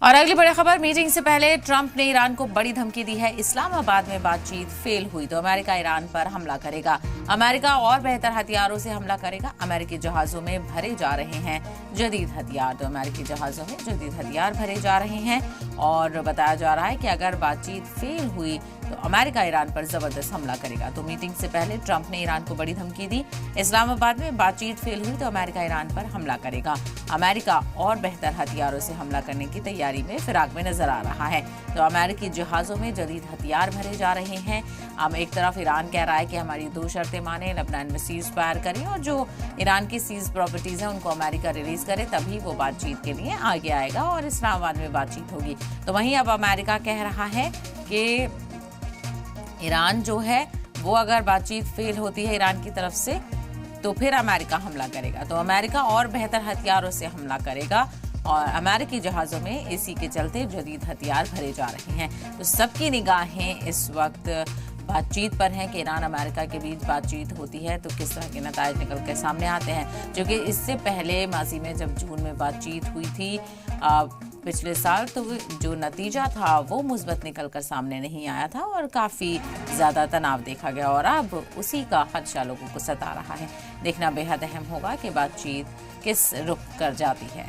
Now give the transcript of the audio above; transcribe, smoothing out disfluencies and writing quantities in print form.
और अगली बड़ी खबर, मीटिंग से पहले ट्रंप ने ईरान को बड़ी धमकी दी है। इस्लामाबाद में बातचीत फेल हुई तो अमेरिका ईरान पर हमला करेगा। अमेरिका और बेहतर हथियारों से हमला करेगा। अमेरिकी जहाजों में भरे जा रहे हैं जदीद हथियार। तो अमेरिकी जहाजों में जदीद हथियार भरे जा रहे हैं और बताया जा रहा है कि अगर बातचीत फेल हुई तो अमेरिका ईरान पर जबरदस्त हमला करेगा। तो मीटिंग से पहले ट्रंप ने ईरान को बड़ी धमकी दी। इस्लामाबाद में बातचीत फेल हुई तो अमेरिका ईरान पर हमला करेगा। अमेरिका और बेहतर हथियारों से हमला करने की तैयारी में फिराक में नजर आ रहा है। तो अमेरिकी जहाजों में जदीद हथियार भरे जा रहे हैं। एक तरफ ईरान कह रहा है कि हमारी 2 शर्तें माने, लेबनान में सीज फायर करें और जो ईरान की सीज प्रॉपर्टीज हैं उनको अमेरिका रिलीज करे, तभी वो बातचीत के लिए आगे आएगा और इस्लामाबाद में बातचीत होगी। तो वहीं अब अमेरिका कह रहा है कि ईरान जो है वो अगर बातचीत फेल होती है ईरान की तरफ से तो फिर अमेरिका हमला करेगा। तो अमेरिका और बेहतर हथियारों से हमला करेगा और अमेरिकी जहाज़ों में इसी के चलते जदीद हथियार भरे जा रहे हैं। तो सबकी निगाहें इस वक्त बातचीत पर हैं कि ईरान अमेरिका के बीच बातचीत होती है तो किस तरह के नतायज निकल के सामने आते हैं। जो कि इससे पहले माजी में जब जून में बातचीत हुई थी पिछले साल, तो जो नतीजा था वो मुस्बत निकल कर सामने नहीं आया था और काफ़ी ज़्यादा तनाव देखा गया और अब उसी का खदशा लोगों को सता रहा है। देखना बेहद अहम होगा कि बातचीत किस रुख कर जाती है।